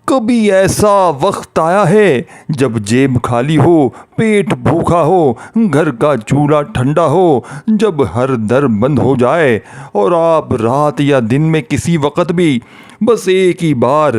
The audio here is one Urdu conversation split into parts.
کبھی ایسا وقت آیا ہے جب جیب خالی ہو، پیٹ بھوکا ہو، گھر کا چولہا ٹھنڈا ہو، جب ہر در بند ہو جائے اور آپ رات یا دن میں کسی وقت بھی بس ایک ہی بار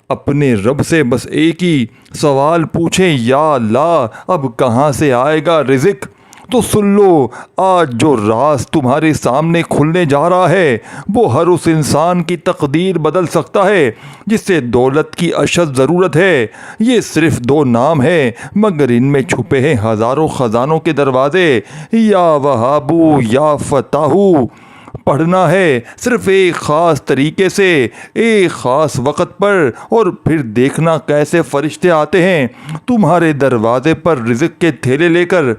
اپنے رب سے بس ایک ہی سوال پوچھیں، یا اللہ اب کہاں سے آئے گا رزق؟ تو سن لو، آج جو راز تمہارے سامنے کھلنے جا رہا ہے وہ ہر اس انسان کی تقدیر بدل سکتا ہے جسے دولت کی اشد ضرورت ہے۔ یہ صرف 2 نام ہیں مگر ان میں چھپے ہیں ہزاروں خزانوں کے دروازے۔ یا وہابو یا فتاحو پڑھنا ہے صرف ایک خاص طریقے سے، ایک خاص وقت پر، اور پھر دیکھنا کیسے فرشتے آتے ہیں تمہارے دروازے پر رزق کے تھیلے لے کر۔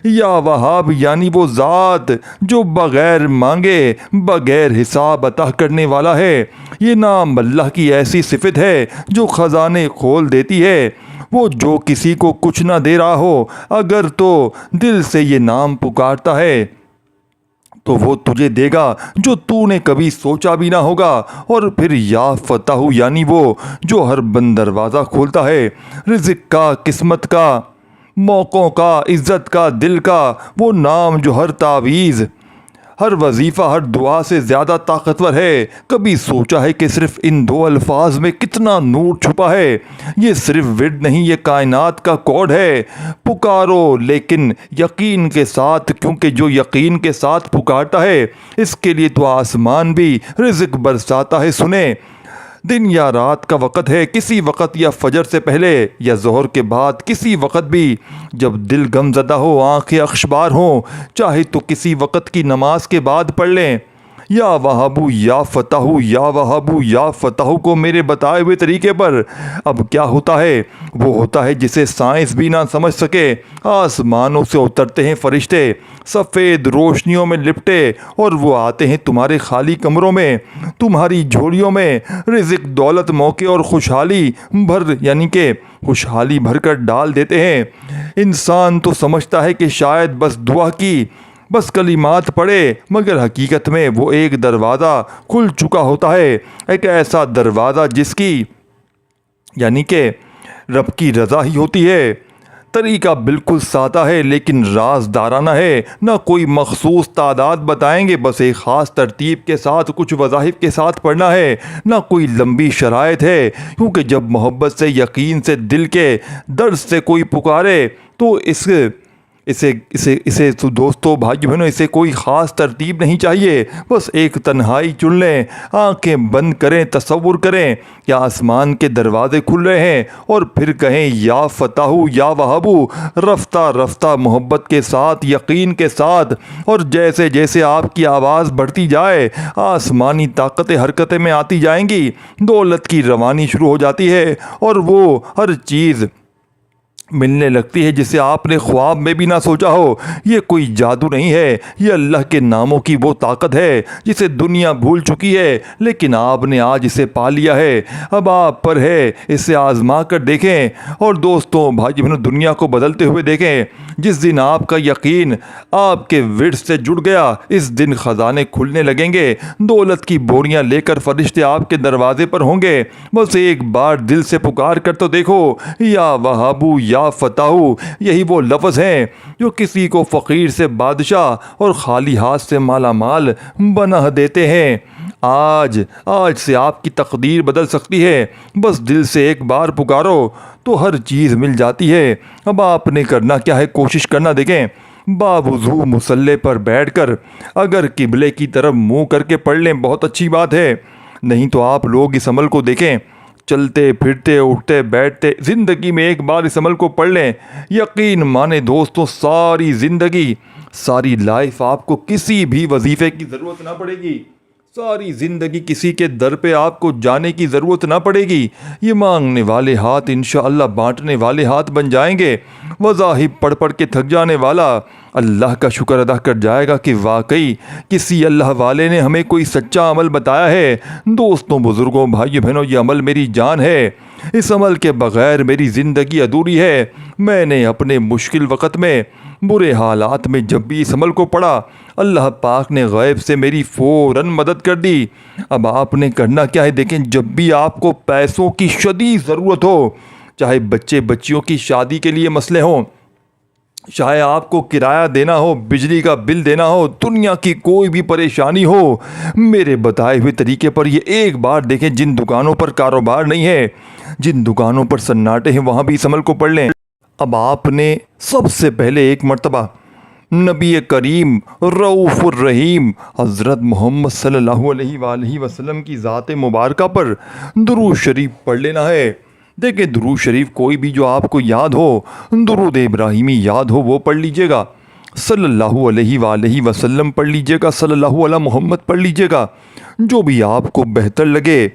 یا وہاب یعنی وہ ذات جو بغیر مانگے بغیر حساب عطا کرنے والا ہے۔ یہ نام اللہ کی ایسی صفت ہے جو خزانے کھول دیتی ہے۔ وہ جو کسی کو کچھ نہ دے رہا ہو اگر تو دل سے یہ نام پکارتا ہے تو وہ تجھے دے گا جو تو نے کبھی سوچا بھی نہ ہوگا۔ اور پھر یا فتح یعنی وہ جو ہر بند دروازہ کھولتا ہے، رزق کا، قسمت کا، موقعوں کا، عزت کا، دل کا۔ وہ نام جو ہر تعویذ، ہر وظیفہ، ہر دعا سے زیادہ طاقتور ہے۔ کبھی سوچا ہے کہ صرف ان 2 الفاظ میں کتنا نور چھپا ہے؟ یہ صرف ورد نہیں، یہ کائنات کا کوڈ ہے۔ پکارو لیکن یقین کے ساتھ، کیونکہ جو یقین کے ساتھ پکارتا ہے اس کے لیے تو آسمان بھی رزق برساتا ہے۔ سنیں، دن یا رات کا وقت ہے، کسی وقت یا فجر سے پہلے یا ظہر کے بعد، کسی وقت بھی جب دل غم زدہ ہو، آنکھیں اخشبار ہوں، چاہے تو کسی وقت کی نماز کے بعد پڑھ لیں۔ یا وہابو یا فتح، یا وہابو یا فتح کو میرے بتائے ہوئے طریقے پر اب کیا ہوتا ہے؟ وہ ہوتا ہے جسے سائنس بھی نہ سمجھ سکے۔ آسمانوں سے اترتے ہیں فرشتے سفید روشنیوں میں لپٹے، اور وہ آتے ہیں تمہارے خالی کمروں میں، تمہاری جھولیوں میں رزق، دولت، موقع اور خوشحالی بھر کر ڈال دیتے ہیں۔ انسان تو سمجھتا ہے کہ شاید بس دعا کی، بس کلمات پڑھے، مگر حقیقت میں وہ ایک دروازہ کھل چکا ہوتا ہے، ایک ایسا دروازہ جس کی یعنی کہ رب کی رضا ہی ہوتی ہے۔ طریقہ بالکل سادہ ہے لیکن رازدارانہ ہے۔ نہ کوئی مخصوص تعداد بتائیں گے، بس ایک خاص ترتیب کے ساتھ کچھ وظائف کے ساتھ پڑھنا ہے۔ نہ کوئی لمبی شرائط ہے، کیونکہ جب محبت سے، یقین سے، دل کے درد سے کوئی پکارے تو اسے تو دوستو، بھائی بہنوں، اسے کوئی خاص ترتیب نہیں چاہیے۔ بس ایک تنہائی چن لیں، آنکھیں بند کریں، تصور کریں کہ آسمان کے دروازے کھل رہے ہیں، اور پھر کہیں یا فتح یا وہابو، رفتہ رفتہ محبت کے ساتھ، یقین کے ساتھ، اور جیسے جیسے آپ کی آواز بڑھتی جائے آسمانی طاقتیں حرکتیں میں آتی جائیں گی، دولت کی روانی شروع ہو جاتی ہے، اور وہ ہر چیز ملنے لگتی ہے جسے آپ نے خواب میں بھی نہ سوچا ہو۔ یہ کوئی جادو نہیں ہے، یہ اللہ کے ناموں کی وہ طاقت ہے جسے دنیا بھول چکی ہے، لیکن آپ نے آج اسے پا لیا ہے۔ اب آپ پر ہے، اسے آزما کر دیکھیں، اور دوستوں، بھائی بہنوں، دنیا کو بدلتے ہوئے دیکھیں۔ جس دن آپ کا یقین آپ کے ورد سے جڑ گیا، اس دن خزانے کھلنے لگیں گے، دولت کی بوریاں لے کر فرشتے آپ کے دروازے پر ہوں گے۔ بس ایک بار دل سے پکار کر تو دیکھو، یا وہابو یا فتح، یہی وہ لفظ ہیں جو کسی کو فقیر سے بادشاہ اور خالی ہاتھ سے مالا مال بنا دیتے ہیں۔ آج سے آپ کی تقدیر بدل سکتی ہے۔ بس دل سے ایک بار پکارو تو ہر چیز مل جاتی ہے۔ اب آپ نے کرنا کیا ہے، کوشش کرنا دیکھیں۔ باوضو مصلی پر بیٹھ کر اگر قبلے کی طرف منہ کر کے پڑھ لیں بہت اچھی بات ہے، نہیں تو آپ لوگ اس عمل کو دیکھیں، چلتے پھرتے اٹھتے بیٹھتے زندگی میں ایک بار اس عمل کو پڑھ لیں، یقین مانے دوستوں، ساری زندگی، ساری لائف آپ کو کسی بھی وظیفے کی ضرورت نہ پڑے گی، ساری زندگی کسی کے در پہ آپ کو جانے کی ضرورت نہ پڑے گی۔ یہ مانگنے والے ہاتھ انشاءاللہ بانٹنے والے ہاتھ بن جائیں گے۔ وظائف پڑھ پڑھ کے تھک جانے والا اللہ کا شکر ادا کر جائے گا کہ واقعی کسی اللہ والے نے ہمیں کوئی سچا عمل بتایا ہے۔ دوستوں، بزرگوں، بھائیو بہنوں، یہ عمل میری جان ہے، اس عمل کے بغیر میری زندگی ادھوری ہے۔ میں نے اپنے مشکل وقت میں برے حالات میں جب بھی اس عمل کو پڑھا اللہ پاک نے غیب سے میری فوراً مدد کر دی۔ اب آپ نے کرنا کیا ہے؟ دیکھیں، جب بھی آپ کو پیسوں کی شدید ضرورت ہو، چاہے بچے بچیوں کی شادی کے لیے مسئلے ہوں، چاہے آپ کو کرایہ دینا ہو، بجلی کا بل دینا ہو، دنیا کی کوئی بھی پریشانی ہو، میرے بتائے ہوئے طریقے پر یہ ایک بار دیکھیں۔ جن دکانوں پر کاروبار نہیں ہے، جن دکانوں پر سناٹے ہیں، وہاں بھی اس عمل کو پڑھ لیں۔ اب آپ نے سب سے پہلے ایک مرتبہ نبی کریم رؤوف الرحیم حضرت محمد صلی اللہ علیہ وآلہ وسلم کی ذات مبارکہ پر درود شریف پڑھ لینا ہے۔ دیکھیں، درود شریف کوئی بھی جو آپ کو یاد ہو، درود ابراہیمی یاد ہو وہ پڑھ لیجئے گا، صلی اللہ علیہ وآلہ وسلم پڑھ لیجئے گا، صلی اللہ علیہ محمد پڑھ لیجئے گا، جو بھی آپ کو بہتر لگے،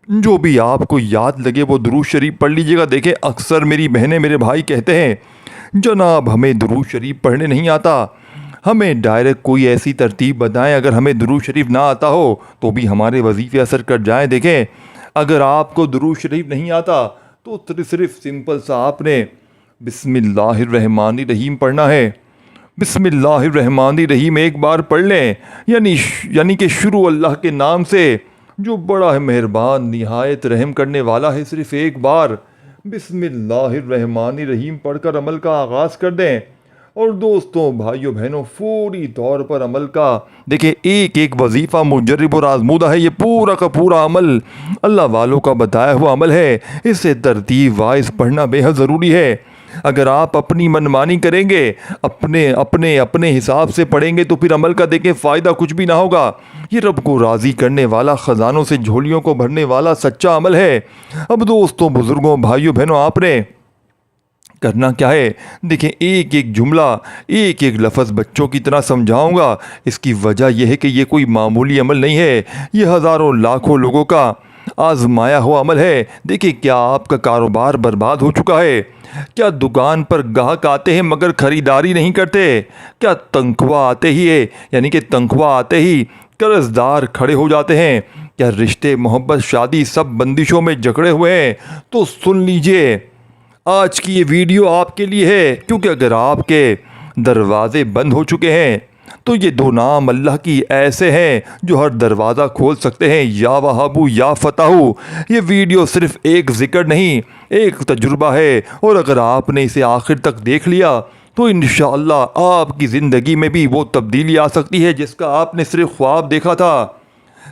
جو بھی آپ کو یاد لگے وہ درود شریف پڑھ لیجئے گا۔ دیکھیں، اکثر میری بہنیں میرے بھائی کہتے ہیں جناب ہمیں درود شریف پڑھنے نہیں آتا، ہمیں ڈائریکٹ کوئی ایسی ترتیب بتائیں، اگر ہمیں درود شریف نہ آتا ہو تو بھی ہمارے وظیفے اثر کر جائیں۔ دیکھیں، اگر آپ کو درود شریف نہیں آتا تو صرف سمپل سا آپ نے بسم اللہ الرحمن الرحیم پڑھنا ہے۔ بسم اللہ الرحمن الرحیم ایک بار پڑھ لیں، یعنی کہ شروع اللہ کے نام سے جو بڑا ہے مہربان نہایت رحم کرنے والا ہے، صرف ایک بار بسم اللہ الرحمن الرحیم پڑھ کر عمل کا آغاز کر دیں۔ اور دوستوں، بھائیوں بہنوں، فوری طور پر عمل کا دیکھیں، ایک ایک وظیفہ مجرب اور آزمودہ ہے۔ یہ پورا کا پورا عمل اللہ والوں کا بتایا ہوا عمل ہے، اسے ترتیب وائز پڑھنا بے حد ضروری ہے۔ اگر آپ اپنی منمانی کریں گے، اپنے حساب سے پڑھیں گے تو پھر عمل کا دیکھیں فائدہ کچھ بھی نہ ہوگا۔ یہ رب کو راضی کرنے والا، خزانوں سے جھولیوں کو بھرنے والا سچا عمل ہے۔ اب دوستوں، بزرگوں، بھائیوں بہنوں، آپ نے کرنا کیا ہے؟ دیکھیں، ایک ایک جملہ، ایک ایک لفظ بچوں کی طرح سمجھاؤں گا۔ اس کی وجہ یہ ہے کہ یہ کوئی معمولی عمل نہیں ہے، یہ ہزاروں لاکھوں لوگوں کا آزمایا ہوا عمل ہے۔ دیکھیں، کیا آپ کا کاروبار برباد ہو چکا ہے؟ کیا دکان پر گاہک آتے ہیں مگر خریداری نہیں کرتے؟ کیا تنخواہ آتے ہی قرض دار کھڑے ہو جاتے ہیں؟ کیا رشتے، محبت، شادی سب بندشوں میں جکڑے ہوئے ہیں؟ تو سن لیجئے، آج کی یہ ویڈیو آپ کے لیے ہے، کیونکہ اگر آپ کے دروازے بند ہو چکے ہیں تو یہ دو نام اللہ کی ایسے ہیں جو ہر دروازہ کھول سکتے ہیں، یا وہابو یا فتحو۔ یہ ویڈیو صرف ایک ذکر نہیں، ایک تجربہ ہے، اور اگر آپ نے اسے آخر تک دیکھ لیا تو انشاءاللہ آپ کی زندگی میں بھی وہ تبدیلی آ سکتی ہے جس کا آپ نے صرف خواب دیکھا تھا۔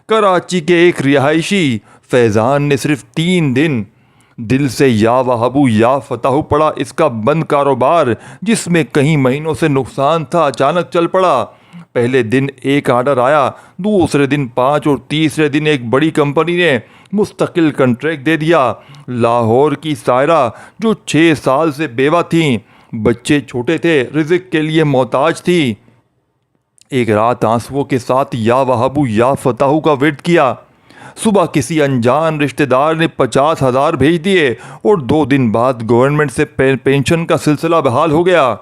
کراچی کے ایک رہائشی فیضان نے صرف 3 دن دل سے یا وہابو یا فتحو پڑھا۔ اس کا بند کاروبار جس میں کئی مہینوں سے نقصان تھا اچانک چل پڑا۔ پہلے دن ایک آرڈر آیا، دوسرے دن 5 اور تیسرے دن ایک بڑی کمپنی نے مستقل کنٹریکٹ دے دیا۔ لاہور کی سائرہ جو 6 سال سے بیوہ تھیں، بچے چھوٹے تھے، رزق کے لیے محتاج تھی، ایک رات آنسوؤں کے ساتھ یا وہابو یا فتحو کا ورد کیا۔ صبح کسی انجان رشتہ دار نے 50,000 بھیج دیے اور 2 دن بعد گورنمنٹ سے پینشن کا سلسلہ بحال ہو گیا۔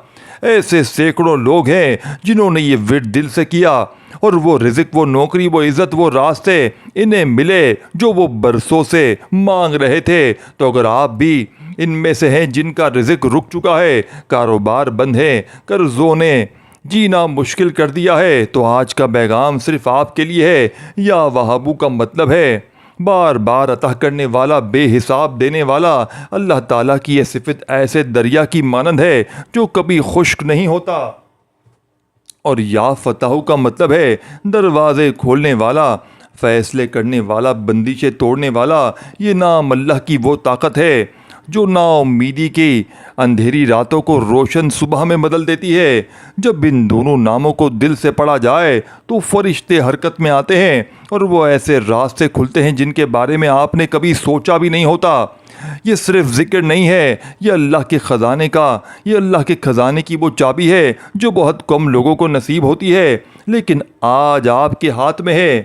ایسے سینکڑوں لوگ ہیں جنہوں نے یہ ورد دل سے کیا، اور وہ رزق، وہ نوکری، وہ عزت، وہ راستے انہیں ملے جو وہ برسوں سے مانگ رہے تھے۔ تو اگر آپ بھی ان میں سے ہیں جن کا رزق رک چکا ہے، کاروبار بند ہے، قرضوں نے جینا مشکل کر دیا ہے، تو آج کا پیغام صرف آپ کے لیے ہے۔ یا وہابو کا مطلب ہے بار بار عطا کرنے والا، بے حساب دینے والا۔ اللہ تعالیٰ کی یہ صفت ایسے دریا کی مانند ہے جو کبھی خشک نہیں ہوتا۔ اور یا فتحو کا مطلب ہے دروازے کھولنے والا، فیصلے کرنے والا، بندشیں توڑنے والا۔ یہ نام اللہ کی وہ طاقت ہے جو نا امیدی کی اندھیری راتوں کو روشن صبح میں بدل دیتی ہے۔ جب ان دونوں ناموں کو دل سے پڑھا جائے تو فرشتے حرکت میں آتے ہیں اور وہ ایسے راستے کھلتے ہیں جن کے بارے میں آپ نے کبھی سوچا بھی نہیں ہوتا۔ یہ صرف ذکر نہیں ہے، یہ اللہ کے خزانے کی وہ چابی ہے جو بہت کم لوگوں کو نصیب ہوتی ہے، لیکن آج آپ کے ہاتھ میں ہے۔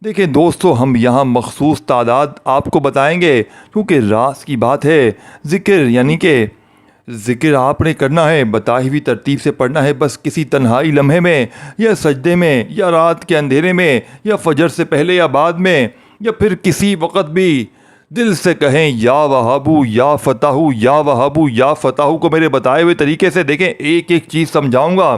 دیکھیں دوستو، ہم یہاں مخصوص تعداد آپ کو بتائیں گے کیونکہ راز کی بات ہے۔ ذکر آپ نے کرنا ہے، بتائی ہوئی ترتیب سے پڑھنا ہے، بس کسی تنہائی لمحے میں یا سجدے میں یا رات کے اندھیرے میں یا فجر سے پہلے یا بعد میں یا پھر کسی وقت بھی دل سے کہیں یا وہابو یا فتاحو یا وہابو یا فتاحو کو میرے بتائے ہوئے طریقے سے دیکھیں، ایک ایک چیز سمجھاؤں گا،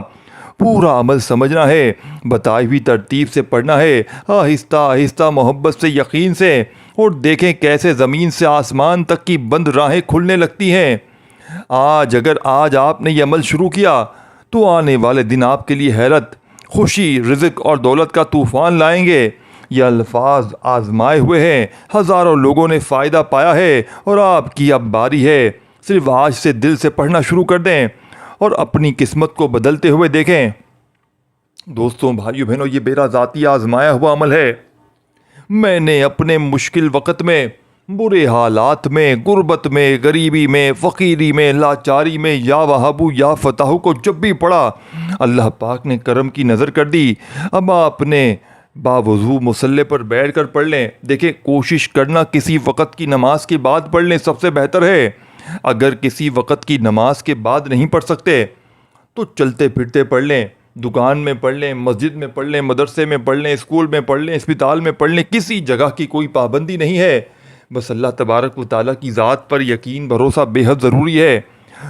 پورا عمل سمجھنا ہے، بتائی ہوئی ترتیب سے پڑھنا ہے، آہستہ آہستہ محبت سے، یقین سے، اور دیکھیں کیسے زمین سے آسمان تک کی بند راہیں کھلنے لگتی ہیں۔ اگر آج آپ نے یہ عمل شروع کیا تو آنے والے دن آپ کے لیے حیرت، خوشی، رزق اور دولت کا طوفان لائیں گے۔ یہ الفاظ آزمائے ہوئے ہیں، ہزاروں لوگوں نے فائدہ پایا ہے، اور آپ کی اب باری ہے۔ صرف آج سے دل سے پڑھنا شروع کر دیں اور اپنی قسمت کو بدلتے ہوئے دیکھیں۔ دوستوں، بھائیو، بہنوں، یہ میرا ذاتی آزمایا ہوا عمل ہے۔ میں نے اپنے مشکل وقت میں، برے حالات میں، غربت میں، غریبی میں، فقیری میں، لاچاری میں یا وہابو یا فتاحو کو جب بھی پڑھا، اللہ پاک نے کرم کی نظر کر دی۔ اب آپ نے باوضو مصلی پر بیٹھ کر پڑھ لیں۔ دیکھیں، کوشش کرنا کسی وقت کی نماز کے بعد پڑھ لیں، سب سے بہتر ہے۔ اگر کسی وقت کی نماز کے بعد نہیں پڑھ سکتے تو چلتے پھرتے پڑھ لیں، دکان میں پڑھ لیں، مسجد میں پڑھ لیں، مدرسے میں پڑھ لیں، اسکول میں پڑھ لیں، اسپتال میں پڑھ لیں، کسی جگہ کی کوئی پابندی نہیں ہے۔ بس اللہ تبارک و تعالیٰ کی ذات پر یقین، بھروسہ بے حد ضروری ہے،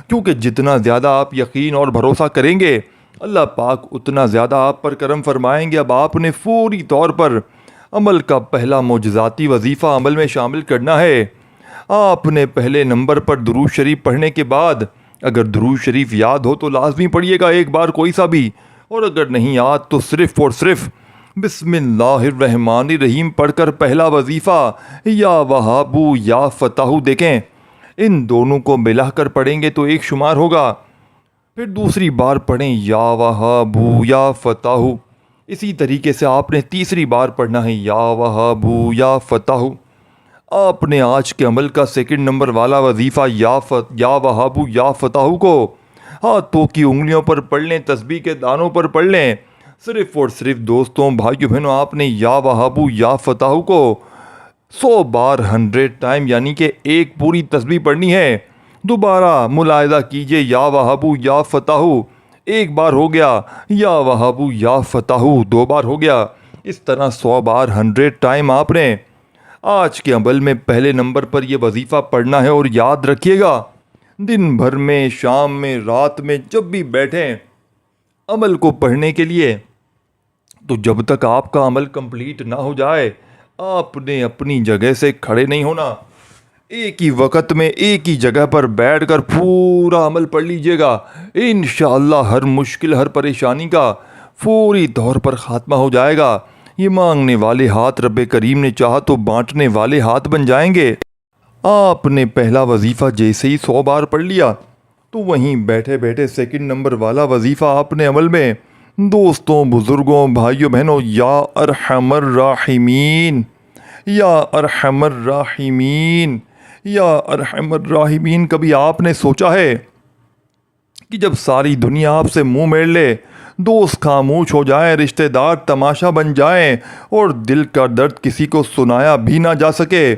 کیونکہ جتنا زیادہ آپ یقین اور بھروسہ کریں گے، اللہ پاک اتنا زیادہ آپ پر کرم فرمائیں گے۔ اب آپ نے فوری طور پر عمل کا پہلا معجزاتی وظیفہ عمل میں شامل کرنا ہے۔ آپ نے پہلے نمبر پر درود شریف پڑھنے کے بعد، اگر درود شریف یاد ہو تو لازمی پڑھیے گا ایک بار کوئی سا بھی، اور اگر نہیں یاد تو صرف اور صرف بسم اللہ الرحمن الرحیم پڑھ کر پہلا وظیفہ یا وہابو یا فتاحو دیکھیں، ان دونوں کو ملا کر پڑھیں گے تو ایک شمار ہوگا۔ پھر دوسری بار پڑھیں یا وہابو یا فتاحو، اسی طریقے سے آپ نے تیسری بار پڑھنا ہے یا وہابو یا فتاحو۔ آپ نے آج کے عمل کا سیکنڈ نمبر والا وظیفہ یا وہابو یا فتاحو کو ہاتھوں کی انگلیوں پر پڑھ لیں، تسبیح کے دانوں پر پڑھ لیں۔ صرف اور صرف دوستوں، بھائیو، بہنوں، آپ نے یا وہابو یا فتاحو کو 100 بار 100 ٹائم، یعنی کہ ایک پوری تسبیح پڑھنی ہے۔ دوبارہ ملاحظہ کیجئے، یا وہابو یا فتاحو ایک بار ہو گیا، یا وہابو یا فتاحو 2 بار ہو گیا، اس طرح 100 بار 100 ٹائم آپ نے آج کے عمل میں پہلے نمبر پر یہ وظیفہ پڑھنا ہے۔ اور یاد رکھیے گا، دن بھر میں، شام میں، رات میں، جب بھی بیٹھیں عمل کو پڑھنے کے لیے، تو جب تک آپ کا عمل کمپلیٹ نہ ہو جائے، آپ نے اپنی جگہ سے کھڑے نہیں ہونا۔ ایک ہی وقت میں ایک ہی جگہ پر بیٹھ کر پورا عمل پڑھ لیجئے گا، انشاءاللہ ہر مشکل، ہر پریشانی کا فوری طور پر خاتمہ ہو جائے گا۔ یہ مانگنے والے ہاتھ رب کریم نے چاہا تو بانٹنے والے ہاتھ بن جائیں گے۔ آپ نے پہلا وظیفہ جیسے ہی 100 بار پڑھ لیا تو وہیں بیٹھے بیٹھے سیکنڈ نمبر والا وظیفہ آپ نے عمل میں، دوستوں، بزرگوں، بھائیوں، بہنوں، یا ارحم الراحمین، یا ارحم الراحمین، یا ارحم الراحمین، کبھی آپ نے سوچا ہے کہ جب ساری دنیا آپ سے منہ موڑ لے، دوست خاموش ہو جائیں، رشتہ دار تماشا بن جائیں، اور دل کا درد کسی کو سنایا بھی نہ جا سکے،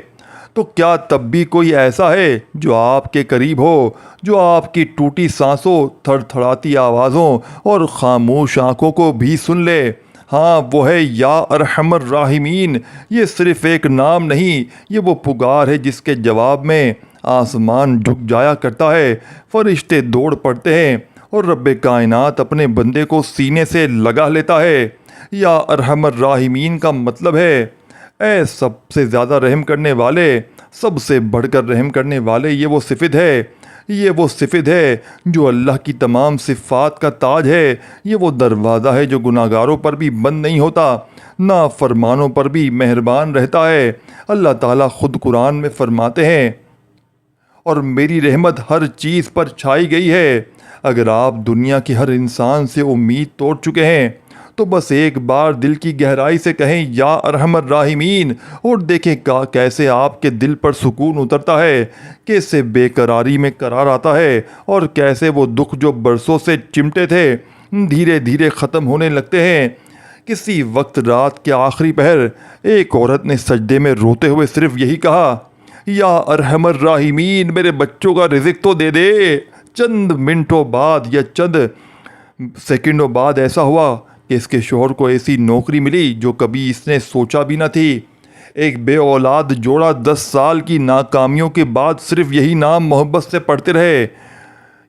تو کیا تب بھی کوئی ایسا ہے جو آپ کے قریب ہو، جو آپ کی ٹوٹی سانسوں، تھڑ تھڑاتی آوازوں اور خاموش آنکھوں کو بھی سن لے؟ ہاں، وہ ہے یا ارحم الراحمین۔ یہ صرف ایک نام نہیں، یہ وہ پکار ہے جس کے جواب میں آسمان جھک جایا کرتا ہے، فرشتے دوڑ پڑتے ہیں، اور رب کائنات اپنے بندے کو سینے سے لگا لیتا ہے۔ یا ارحم الراحمین کا مطلب ہے، اے سب سے زیادہ رحم کرنے والے، سب سے بڑھ کر رحم کرنے والے۔ یہ وہ صفت ہے جو اللہ کی تمام صفات کا تاج ہے۔ یہ وہ دروازہ ہے جو گناہگاروں پر بھی بند نہیں ہوتا، نافرمانوں پر بھی مہربان رہتا ہے۔ اللہ تعالیٰ خود قرآن میں فرماتے ہیں، اور میری رحمت ہر چیز پر چھائی گئی ہے۔ اگر آپ دنیا کے ہر انسان سے امید توڑ چکے ہیں تو بس ایک بار دل کی گہرائی سے کہیں یا ارحم الراحمین، اور دیکھیں کیسے آپ کے دل پر سکون اترتا ہے، کیسے بے قراری میں قرار آتا ہے، اور کیسے وہ دکھ جو برسوں سے چمٹے تھے دھیرے دھیرے ختم ہونے لگتے ہیں۔ کسی وقت رات کے آخری پہر ایک عورت نے سجدے میں روتے ہوئے صرف یہی کہا، یا ارحم الراحمین، میرے بچوں کا رزق تو دے دے۔ چند منٹوں بعد یا چند سیکنڈوں بعد ایسا ہوا کہ اس کے شوہر کو ایسی نوکری ملی جو کبھی اس نے سوچا بھی نہ تھی۔ ایک بے اولاد جوڑا 10 سال کی ناکامیوں کے بعد صرف یہی نام محبت سے پڑھتے رہے،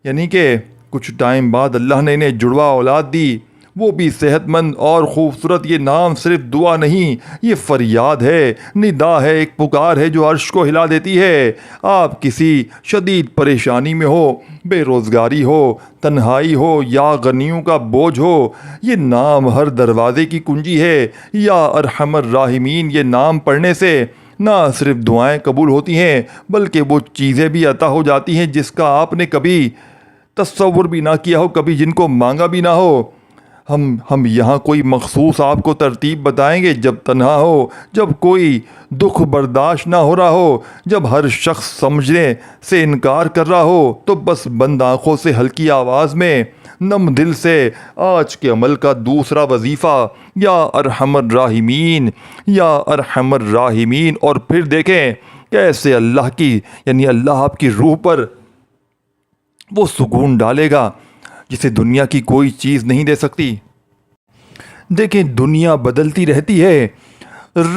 یعنی کہ کچھ ٹائم بعد اللہ نے انہیں جڑوا اولاد دی، وہ بھی صحت مند اور خوبصورت۔ یہ نام صرف دعا نہیں، یہ فریاد ہے، ندا ہے، ایک پکار ہے جو عرش کو ہلا دیتی ہے۔ آپ کسی شدید پریشانی میں ہو، بے روزگاری ہو، تنہائی ہو یا غنیوں کا بوجھ ہو، یہ نام ہر دروازے کی کنجی ہے۔ یا ارحم الراحمین، یہ نام پڑھنے سے نہ صرف دعائیں قبول ہوتی ہیں بلکہ وہ چیزیں بھی عطا ہو جاتی ہیں جس کا آپ نے کبھی تصور بھی نہ کیا ہو، کبھی جن کو مانگا بھی نہ ہو۔ ہم یہاں کوئی مخصوص آپ کو ترتیب بتائیں گے، جب تنہا ہو، جب کوئی دکھ برداشت نہ ہو رہا ہو، جب ہر شخص سمجھنے سے انکار کر رہا ہو، تو بس بند آنکھوں سے ہلکی آواز میں نم دل سے آج کے عمل کا دوسرا وظیفہ یا ارحم الراحمین، یا ارحم الراحمین، اور پھر دیکھیں کیسے اللہ کی یعنی اللہ آپ کی روح پر وہ سکون ڈالے گا جسے دنیا کی کوئی چیز نہیں دے سکتی۔ دیکھیں دنیا بدلتی رہتی ہے،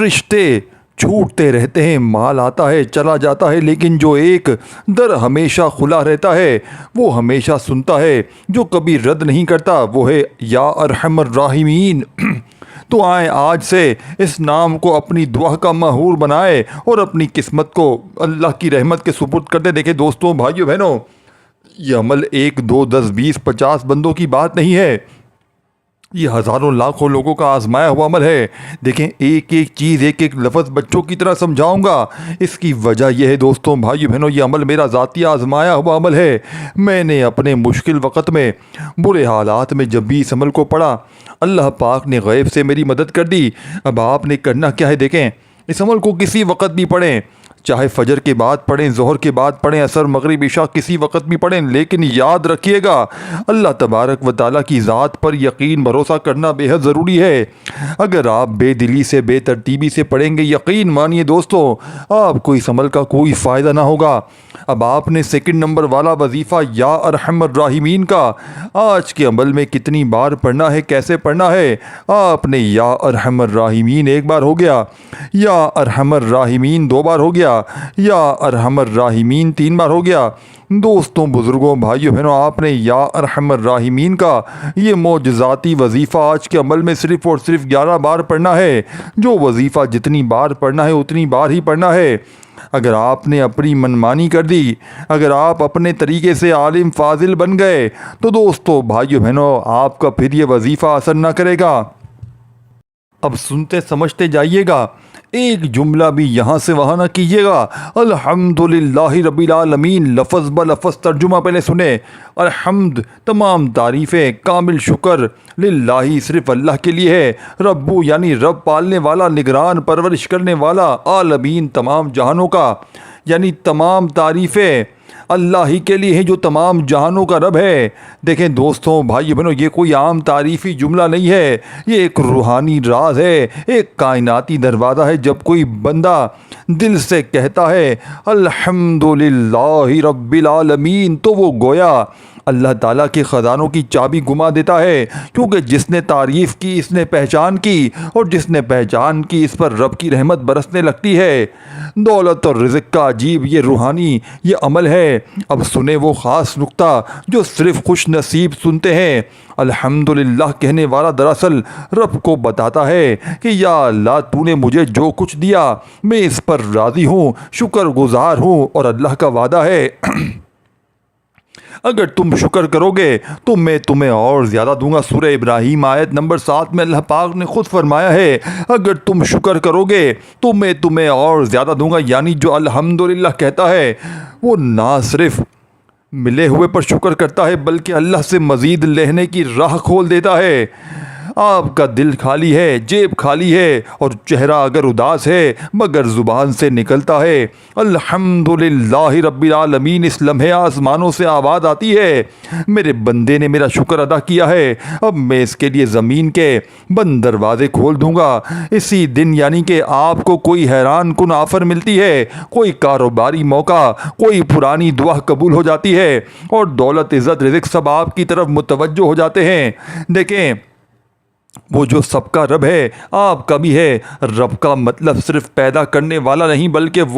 رشتے چھوٹتے رہتے ہیں، مال آتا ہے چلا جاتا ہے، لیکن جو ایک در ہمیشہ کھلا رہتا ہے وہ ہمیشہ سنتا ہے، جو کبھی رد نہیں کرتا، وہ ہے یا ارحم الراحمین۔ تو آئیں آج سے اس نام کو اپنی دعا کا محور بنائے اور اپنی قسمت کو اللہ کی رحمت کے سپرد کر دیں۔ دیکھیں دوستوں، بھائیو بہنوں، یہ عمل 1 2 10 20 50 بندوں کی بات نہیں ہے، یہ ہزاروں لاکھوں لوگوں کا آزمایا ہوا عمل ہے۔ دیکھیں ایک ایک چیز، ایک ایک لفظ بچوں کی طرح سمجھاؤں گا۔ اس کی وجہ یہ ہے دوستوں، بھائیو بہنوں، یہ عمل میرا ذاتی آزمایا ہوا عمل ہے۔ میں نے اپنے مشکل وقت میں، برے حالات میں جب بھی اس عمل کو پڑھا، اللہ پاک نے غیب سے میری مدد کر دی۔ اب آپ نے کرنا کیا ہے، دیکھیں اس عمل کو کسی وقت بھی پڑھیں، چاہے فجر کے بعد پڑھیں، ظہر کے بعد پڑھیں، عصر مغرب عشاء کسی وقت بھی پڑھیں، لیکن یاد رکھیے گا اللہ تبارک و تعالیٰ کی ذات پر یقین بھروسہ کرنا بے حد ضروری ہے۔ اگر آپ بے دلی سے، بے ترتیبی سے پڑھیں گے، یقین مانیے دوستوں آپ کو اس عمل کا کوئی فائدہ نہ ہوگا۔ اب آپ نے 2 نمبر والا وظیفہ یا ارحم الراحمین کا آج کے عمل میں کتنی بار پڑھنا ہے، کیسے پڑھنا ہے؟ آپ نے یا ارحم الراحمین 1 بار ہو گیا، یا ارحم الراحمین 2 بار ہو گیا، یا ارحم الراحمین 3 بار ہو گیا۔ دوستوں، بزرگوں، بھائیوں، بہنوں، آپ نے یا ارحم الراحمین کا یہ معجزاتی وظیفہ آج کے عمل میں صرف اور صرف 11 بار پڑھنا ہے۔ جو وظیفہ جتنی بار پڑھنا ہے اتنی بار ہی پڑھنا ہے۔ اگر آپ نے اپنی منمانی کر دی، اگر آپ اپنے طریقے سے عالم فاضل بن گئے، تو دوستوں، بھائیوں، بہنوں، آپ کا پھر یہ وظیفہ اثر نہ کرے گا۔ اب سنتے سمجھتے جائیے گا، ایک جملہ بھی یہاں سے وہاں نہ کیجیے گا۔ الحمدللہ رب العالمین، لفظ بلفظ ترجمہ پہلے سنیں۔ الحمد، تمام تعریفیں، کامل شکر، للہ، صرف اللہ کے لیے ہے، ربو یعنی رب، پالنے والا، نگران، پرورش کرنے والا، عالمین، تمام جہانوں کا، یعنی تمام تعریفیں اللہ ہی کے لیے ہے جو تمام جہانوں کا رب ہے۔ دیکھیں دوستوں، بھائی بہنوں، یہ کوئی عام تعریفی جملہ نہیں ہے، یہ ایک روحانی راز ہے، ایک کائناتی دروازہ ہے۔ جب کوئی بندہ دل سے کہتا ہے الحمدللہ رب العالمین، تو وہ گویا اللہ تعالیٰ کے خزانوں کی چابی گما دیتا ہے، کیونکہ جس نے تعریف کی اس نے پہچان کی، اور جس نے پہچان کی اس پر رب کی رحمت برسنے لگتی ہے۔ دولت اور رزق کا عجیب یہ روحانی یہ عمل ہے۔ اب سنیں وہ خاص نکتہ جو صرف خوش نصیب سنتے ہیں۔ الحمدللہ کہنے والا دراصل رب کو بتاتا ہے کہ یا اللہ، تو نے مجھے جو کچھ دیا میں اس پر راضی ہوں، شکر گزار ہوں، اور اللہ کا وعدہ ہے اگر تم شکر کرو گے تو میں تمہیں اور زیادہ دوں گا۔ سورہ ابراہیم آیت نمبر 7 میں اللہ پاک نے خود فرمایا ہے اگر تم شکر کرو گے تو میں تمہیں اور زیادہ دوں گا۔ یعنی جو الحمدللہ کہتا ہے وہ نہ صرف ملے ہوئے پر شکر کرتا ہے بلکہ اللہ سے مزید لینے کی راہ کھول دیتا ہے۔ آپ کا دل خالی ہے، جیب خالی ہے، اور چہرہ اگر اداس ہے مگر زبان سے نکلتا ہے الحمدللہ رب العالمین، اس لمحے آسمانوں سے آواز آتی ہے میرے بندے نے میرا شکر ادا کیا ہے، اب میں اس کے لیے زمین کے بند دروازے کھول دوں گا۔ اسی دن یعنی کہ آپ کو کوئی حیران کن آفر ملتی ہے، کوئی کاروباری موقع، کوئی پرانی دعا قبول ہو جاتی ہے، اور دولت، عزت، رزق سب آپ کی طرف متوجہ ہو جاتے ہیں۔ دیکھیں وہ جو سب کا رب ہے آپ کا بھی ہے۔ رب کا مطلب صرف پیدا کرنے والا نہیں، بلکہ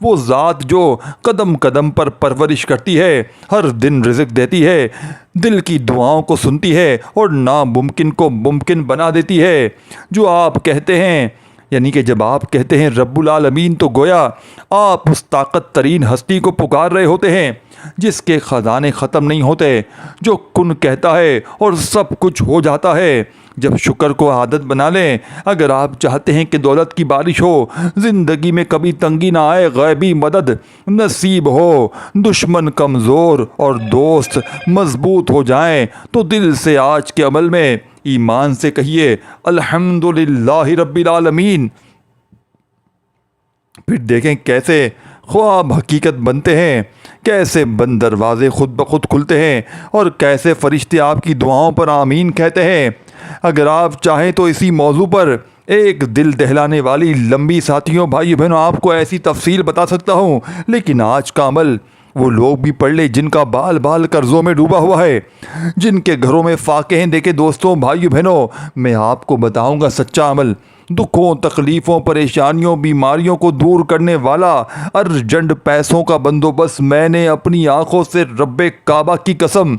وہ ذات جو قدم قدم پر پرورش کرتی ہے، ہر دن رزق دیتی ہے، دل کی دعاؤں کو سنتی ہے اور ناممکن کو ممکن بنا دیتی ہے۔ جو آپ کہتے ہیں، یعنی کہ جب آپ کہتے ہیں رب العالمین، تو گویا آپ اس طاقت ترین ہستی کو پکار رہے ہوتے ہیں جس کے خزانے ختم نہیں ہوتے، جو کن کہتا ہے اور سب کچھ ہو جاتا ہے۔ جب شکر کو عادت بنا لیں، اگر آپ چاہتے ہیں کہ دولت کی بارش ہو، زندگی میں کبھی تنگی نہ آئے، غیبی مدد نصیب ہو، دشمن کمزور اور دوست مضبوط ہو جائیں، تو دل سے آج کے عمل میں ایمان سے کہیے الحمدللہ رب العالمین۔ پھر دیکھیں کیسے خواب حقیقت بنتے ہیں، کیسے بند دروازے خود بخود کھلتے ہیں اور کیسے فرشتے آپ کی دعاؤں پر آمین کہتے ہیں۔ اگر آپ چاہیں تو اسی موضوع پر ایک دل دہلانے والی لمبی ساتھیوں بھائی بہنوں آپ کو ایسی تفصیل بتا سکتا ہوں، لیکن آج کا عمل وہ لوگ بھی پڑھ لے جن کا بال بال قرضوں میں ڈوبا ہوا ہے، جن کے گھروں میں فاقے ہیں۔ دیکھیں دوستوں بھائیو بہنوں، میں آپ کو بتاؤں گا سچا عمل، دکھوں تکلیفوں پریشانیوں بیماریوں کو دور کرنے والا ارجنٹ پیسوں کا بندوبست میں نے اپنی آنکھوں سے، رب کعبہ کی قسم،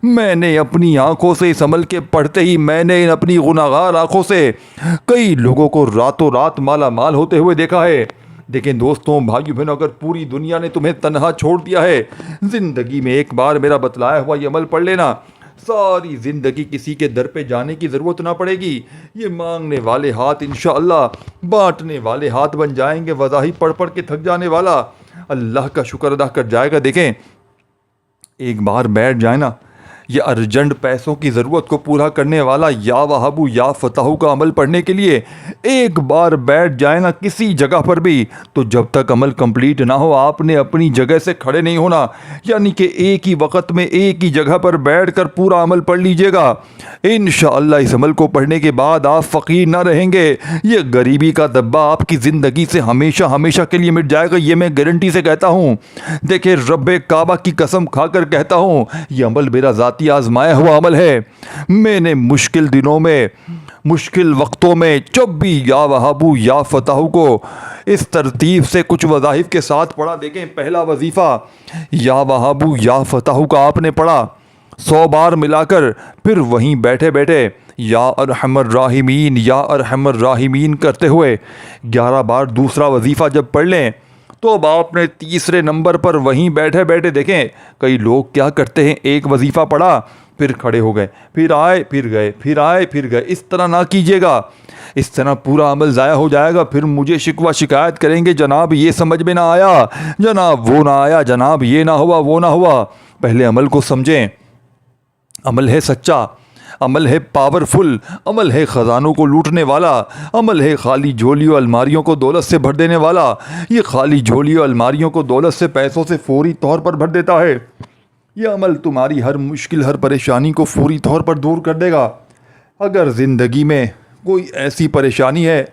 میں نے اپنی آنکھوں سے اس عمل کے پڑھتے ہی میں نے اپنی گناہگار آنکھوں سے کئی لوگوں کو راتوں رات مالا مال ہوتے ہوئے دیکھا ہے۔ دیکھیں دوستوں بھائیو بہنوں، اگر پوری دنیا نے تمہیں تنہا چھوڑ دیا ہے، زندگی میں ایک بار میرا بتلایا ہوا یہ عمل پڑھ لینا، ساری زندگی کسی کے در پہ جانے کی ضرورت نہ پڑے گی۔ یہ مانگنے والے ہاتھ انشاءاللہ بانٹنے والے ہاتھ بن جائیں گے، وظائف پڑھ پڑھ کے تھک جانے والا اللہ کا شکر ادا کر جائے گا۔ دیکھیں ایک بار بیٹھ جائے نا یہ ارجنٹ پیسوں کی ضرورت کو پورا کرنے والا یا وہابو یا فتحو کا عمل پڑھنے کے لیے ایک بار بیٹھ جائے نا کسی جگہ پر بھی، تو جب تک عمل کمپلیٹ نہ ہو آپ نے اپنی جگہ سے کھڑے نہیں ہونا، یعنی کہ ایک ہی وقت میں ایک ہی جگہ پر بیٹھ کر پورا عمل پڑھ لیجئے گا۔ انشاءاللہ اس عمل کو پڑھنے کے بعد آپ فقیر نہ رہیں گے، یہ غریبی کا دبا آپ کی زندگی سے ہمیشہ ہمیشہ کے لیے مٹ جائے گا، یہ میں گارنٹی سے کہتا ہوں۔ دیکھیں رب کعبہ کی قسم کھا کر کہتا ہوں، یہ عمل میرا ذاتی آزمایا ہوا عمل ہے۔ میں نے مشکل دنوں میں، مشکل وقتوں میں جب بھی یا وہابو یا فتحو کو اس ترتیب سے کچھ وظائف کے ساتھ پڑھا، دیکھیں پہلا وظیفہ یا وہابو یا فتحو کا آپ نے پڑھا 100 بار ملا کر، پھر وہیں بیٹھے بیٹھے یا ارحم الراحمین یا ارحم الراحمین کرتے ہوئے 11 بار دوسرا وظیفہ جب پڑھ لیں، تو اب آپ نے تیسرے نمبر پر وہیں بیٹھے بیٹھے، دیکھیں کئی لوگ کیا کرتے ہیں، ایک وظیفہ پڑھا پھر کھڑے ہو گئے، پھر آئے پھر گئے، پھر آئے پھر گئے۔ اس طرح نہ کیجیے گا، اس طرح پورا عمل ضائع ہو جائے گا، پھر مجھے شکوہ شکایت کریں گے، جناب یہ سمجھ میں نہ آیا، جناب وہ نہ آیا، جناب یہ نہ ہوا وہ نہ ہوا۔ پہلے عمل کو سمجھیں، عمل ہے سچا، عمل ہے پاورفل، عمل ہے خزانوں کو لوٹنے والا، عمل ہے خالی جھولیوں الماریوں کو دولت سے بھر دینے والا۔ یہ خالی جھولیوں الماریوں کو دولت سے، پیسوں سے فوری طور پر بھر دیتا ہے۔ یہ عمل تمہاری ہر مشکل، ہر پریشانی کو فوری طور پر دور کر دے گا۔ اگر زندگی میں کوئی ایسی پریشانی ہے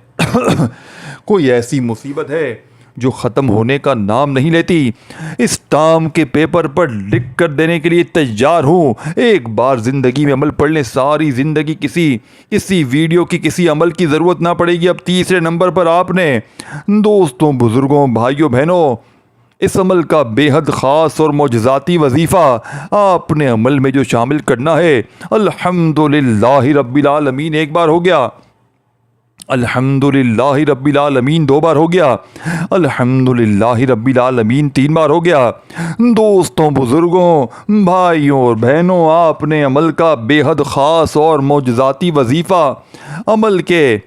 کوئی ایسی مصیبت ہے جو ختم ہونے کا نام نہیں لیتی، اس ٹام کے پیپر پر لکھ کر دینے کے لیے تیار ہوں۔ ایک بار زندگی میں عمل پڑھ لیں، ساری زندگی کسی ویڈیو کی، کسی عمل کی ضرورت نہ پڑے گی۔ اب تیسرے نمبر پر آپ نے دوستوں بزرگوں بھائیوں بہنوں اس عمل کا بے حد خاص اور معجزاتی وظیفہ آپ نے عمل میں جو شامل کرنا ہے، الحمدللہ رب العالمین ایک بار ہو گیا، الحمدللہ رب العالمین 2 بار ہو گیا، الحمدللہ رب العالمین 3 بار ہو گیا۔ دوستوں بزرگوں بھائیوں اور بہنوں آپ نے عمل کا بے حد خاص اور معجزاتی وظیفہ عمل کے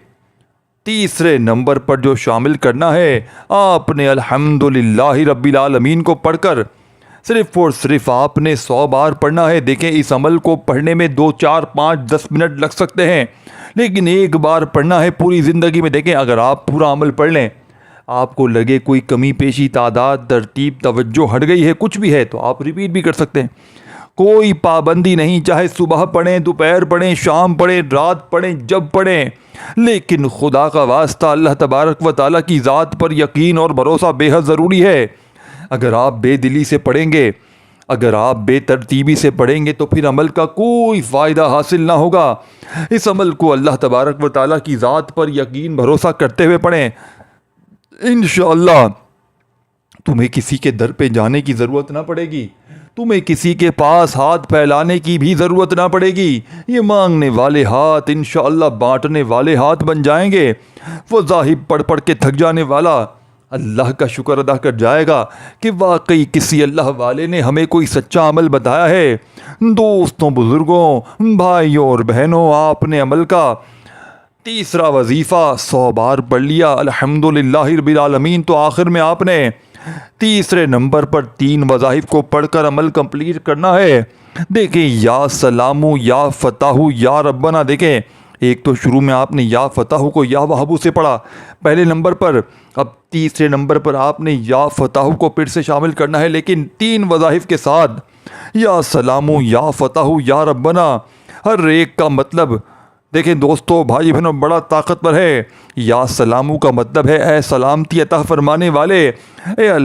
تیسرے نمبر پر جو شامل کرنا ہے، آپ نے الحمدللہ رب العالمین کو پڑھ کر صرف اور صرف آپ نے 100 بار پڑھنا ہے۔ دیکھیں اس عمل کو پڑھنے میں 2 4 5 10 منٹ لگ سکتے ہیں، لیکن ایک بار پڑھنا ہے پوری زندگی میں۔ دیکھیں اگر آپ پورا عمل پڑھ لیں، آپ کو لگے کوئی کمی پیشی، تعداد، ترتیب، توجہ ہٹ گئی ہے، کچھ بھی ہے، تو آپ ریپیٹ بھی کر سکتے ہیں، کوئی پابندی نہیں، چاہے صبح پڑھیں، دوپہر پڑھیں، شام پڑھیں، رات پڑھیں، جب پڑھیں، لیکن خدا کا واسطہ اللہ تبارک و تعالیٰ کی ذات پر یقین اور بھروسہ بے حد ضروری ہے۔ اگر آپ بے دلی سے پڑھیں گے، اگر آپ بے ترتیبی سے پڑھیں گے تو پھر عمل کا کوئی فائدہ حاصل نہ ہوگا۔ اس عمل کو اللہ تبارک و تعالیٰ کی ذات پر یقین بھروسہ کرتے ہوئے پڑھیں، انشاءاللہ تمہیں کسی کے در پہ جانے کی ضرورت نہ پڑے گی، تمہیں کسی کے پاس ہاتھ پھیلانے کی بھی ضرورت نہ پڑے گی۔ یہ مانگنے والے ہاتھ انشاءاللہ بانٹنے والے ہاتھ بن جائیں گے۔ وظائف پڑھ پڑھ کے تھک جانے والا اللہ کا شکر ادا کر جائے گا کہ واقعی کسی اللہ والے نے ہمیں کوئی سچا عمل بتایا ہے۔ دوستوں، بزرگوں، بھائیوں اور بہنوں، آپ نے عمل کا تیسرا وظیفہ 100 بار پڑھ لیا الحمدللہ رب العالمین، تو آخر میں آپ نے تیسرے نمبر پر 3 وظائف کو پڑھ کر عمل کمپلیٹ کرنا ہے۔ دیکھیں، یا سلامو، یا فتحو، یا ربنا، دیکھیں ایک تو شروع میں آپ نے یا فتحو کو یا وہبو سے پڑھا پہلے نمبر پر، اب تیسرے نمبر پر آپ نے یا فتحو کو پھر سے شامل کرنا ہے، لیکن 3 وظائف کے ساتھ، یا سلامو، یا فتحو، یا ربنا۔ ہر ایک کا مطلب دیکھیں دوستو، بھائی بہنوں، بڑا طاقتور ہے۔ یا سلامو کا مطلب ہے اے سلامتی عطا فرمانے والے،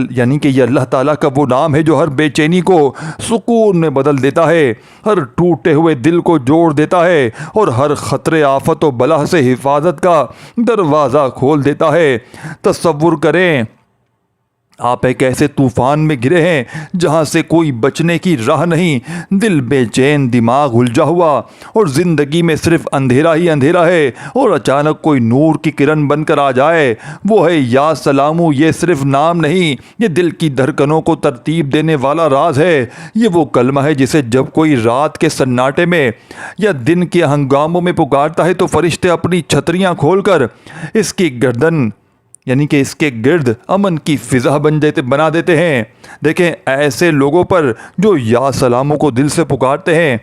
یعنی کہ یہ اللہ تعالیٰ کا وہ نام ہے جو ہر بے چینی کو سکون میں بدل دیتا ہے، ہر ٹوٹے ہوئے دل کو جوڑ دیتا ہے، اور ہر خطرے، آفت و بلا سے حفاظت کا دروازہ کھول دیتا ہے۔ تصور کریں آپ ایک ایسے طوفان میں گرے ہیں جہاں سے کوئی بچنے کی راہ نہیں، دل بے چین، دماغ الجھا ہوا، اور زندگی میں صرف اندھیرا ہی اندھیرا ہے، اور اچانک کوئی نور کی کرن بن کر آ جائے۔ وہ ہے یا سلامو۔ یہ صرف نام نہیں، یہ دل کی دھڑکنوں کو ترتیب دینے والا راز ہے۔ یہ وہ کلمہ ہے جسے جب کوئی رات کے سناٹے میں یا دن کے ہنگاموں میں پکارتا ہے تو فرشتے اپنی چھتریاں کھول کر اس کی گردن، یعنی کہ اس کے گرد امن کی فضا بنا دیتے ہیں۔ دیکھیں ایسے لوگوں پر جو یا سلاموں کو دل سے پکارتے ہیں،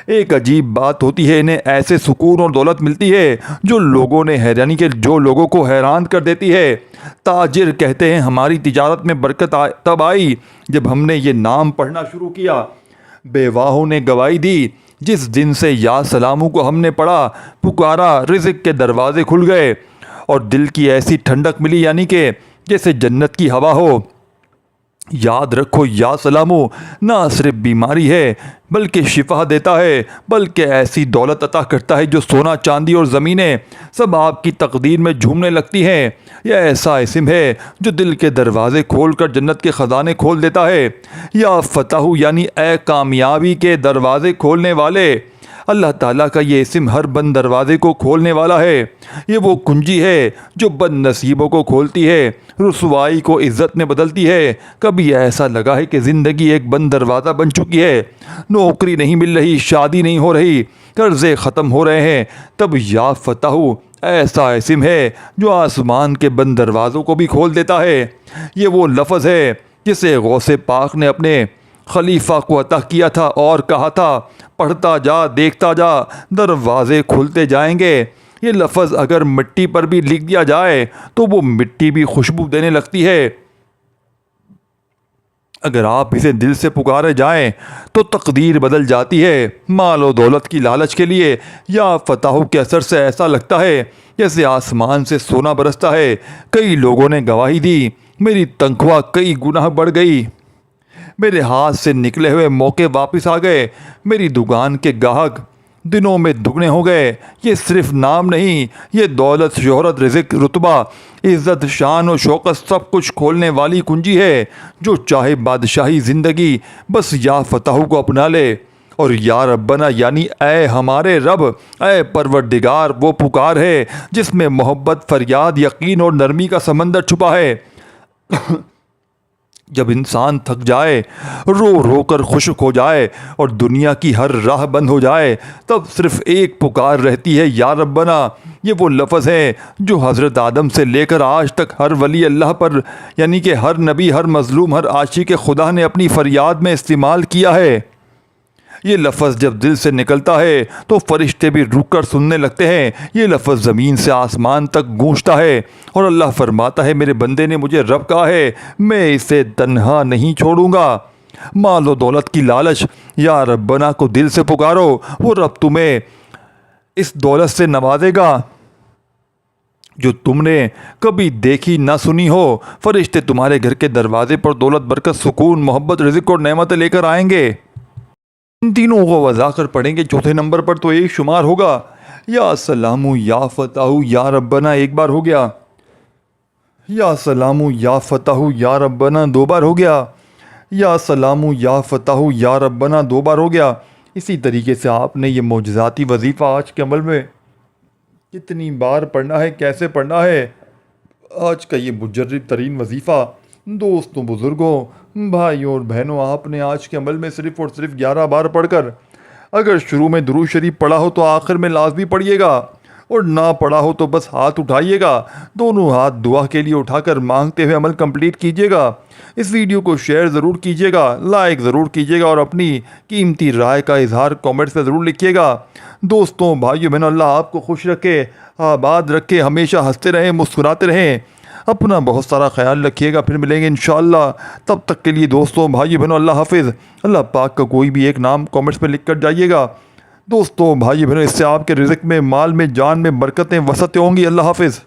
ایک عجیب بات ہوتی ہے، انہیں ایسے سکون اور دولت ملتی ہے جو لوگوں کو حیران کر دیتی ہے۔ تاجر کہتے ہیں ہماری تجارت میں برکت تب آئی جب ہم نے یہ نام پڑھنا شروع کیا۔ بیواہوں نے گواہی دی جس دن سے یا سلاموں کو ہم نے پڑھا، پکارا، رزق کے دروازے کھل گئے اور دل کی ایسی ٹھنڈک ملی، یعنی کہ جیسے جنت کی ہوا ہو۔ یاد رکھو یا سلامو نہ صرف بیماری ہے بلکہ شفا دیتا ہے، بلکہ ایسی دولت عطا کرتا ہے جو سونا، چاندی اور زمینیں سب آپ کی تقدیر میں جھومنے لگتی ہیں۔ یہ ایسا اسم ہے جو دل کے دروازے کھول کر جنت کے خزانے کھول دیتا ہے۔ یا فتح یعنی اے کامیابی کے دروازے کھولنے والے۔ اللہ تعالیٰ کا یہ اسم ہر بند دروازے کو کھولنے والا ہے۔ یہ وہ کنجی ہے جو بد نصیبوں کو کھولتی ہے، رسوائی کو عزت میں بدلتی ہے۔ کبھی ایسا لگا ہے کہ زندگی ایک بند دروازہ بن چکی ہے، نوکری نہیں مل رہی، شادی نہیں ہو رہی، قرضے ختم ہو رہے ہیں، تب یا فتح ایسا اسم ہے جو آسمان کے بند دروازوں کو بھی کھول دیتا ہے۔ یہ وہ لفظ ہے جسے غوث پاک نے اپنے خلیفہ کو عطا کیا تھا اور کہا تھا پڑھتا جا، دیکھتا جا، دروازے کھلتے جائیں گے۔ یہ لفظ اگر مٹی پر بھی لکھ دیا جائے تو وہ مٹی بھی خوشبو دینے لگتی ہے۔ اگر آپ اسے دل سے پکارے جائیں تو تقدیر بدل جاتی ہے۔ مال و دولت کی لالچ کے لیے یا فتح کے اثر سے ایسا لگتا ہے جیسے آسمان سے سونا برستا ہے۔ کئی لوگوں نے گواہی دی میری تنخواہ کئی گنا بڑھ گئی، میرے ہاتھ سے نکلے ہوئے موقع واپس آ گئے، میری دکان کے گاہک دنوں میں دگنے ہو گئے۔ یہ صرف نام نہیں، یہ دولت، شہرت، رزق، رتبہ، عزت، شان و شوکت سب کچھ کھولنے والی کنجی ہے۔ جو چاہے بادشاہی زندگی بس یا فتح کو اپنا لے۔ اور یا ربنا یعنی اے ہمارے رب، اے پروردگار، وہ پکار ہے جس میں محبت، فریاد، یقین اور نرمی کا سمندر چھپا ہے۔ جب انسان تھک جائے، رو رو کر خشک ہو جائے اور دنیا کی ہر راہ بند ہو جائے، تب صرف ایک پکار رہتی ہے یا ربنا۔ یہ وہ لفظ ہے جو حضرت آدم سے لے کر آج تک ہر ولی اللہ پر، یعنی کہ ہر نبی، ہر مظلوم، ہر عاشق خدا نے اپنی فریاد میں استعمال کیا ہے۔ یہ لفظ جب دل سے نکلتا ہے تو فرشتے بھی رک کر سننے لگتے ہیں۔ یہ لفظ زمین سے آسمان تک گونجتا ہے اور اللہ فرماتا ہے میرے بندے نے مجھے رب کہا ہے، میں اسے تنہا نہیں چھوڑوں گا۔ مال و دولت کی لالچ، یا ربنا کو دل سے پکارو، وہ رب تمہیں اس دولت سے نوازے گا جو تم نے کبھی دیکھی نہ سنی ہو۔ فرشتے تمہارے گھر کے دروازے پر دولت، برکت، سکون، محبت، رزق اور نعمتیں لے کر آئیں گے۔ ان تینوں کو وضع کر پڑھیں گے۔ چوتھے نمبر پر تو ایک شمار ہوگا، یا سلام یا فتح یا ربنا، ایک بار ہو گیا۔ یا سلام یا فتح یا ربنا، دو بار ہو گیا۔ یا سلام یا فتح یا ربنا، دو بار ہو گیا۔ اسی طریقے سے آپ نے یہ معجزاتی وظیفہ آج کے عمل میں کتنی بار پڑھنا ہے، کیسے پڑھنا ہے، آج کا یہ مجرب ترین وظیفہ دوستوں، بزرگوں، بھائیوں اور بہنوں، آپ نے آج کے عمل میں صرف اور صرف 11 بار پڑھ کر، اگر شروع میں درود شریف پڑھا ہو تو آخر میں لازمی پڑھیے گا، اور نہ پڑھا ہو تو بس ہاتھ اٹھائیے گا، دونوں ہاتھ دعا کے لیے اٹھا کر مانگتے ہوئے عمل کمپلیٹ کیجیے گا۔ اس ویڈیو کو شیئر ضرور کیجیے گا، لائک ضرور کیجیے گا، اور اپنی قیمتی رائے کا اظہار کامنٹس میں ضرور لکھیے گا۔ دوستوں، بھائیوں، بہنوں، اللہ آپ کو خوش رکھے، آباد رکھے، ہمیشہ ہنستے رہیں، مسکراتے رہیں۔ اپنا بہت سارا خیال رکھیے گا، پھر ملیں گے انشاءاللہ۔ تب تک کے لیے دوستوں، بھائیوں، بہنوں، اللہ حافظ۔ اللہ پاک کا کوئی بھی ایک نام کامنٹس میں لکھ کر جائیے گا۔ دوستوں، بھائیوں، بہنوں، اس سے آپ کے رزق میں، مال میں، جان میں برکتیں، وسعتیں ہوں گی۔ اللہ حافظ۔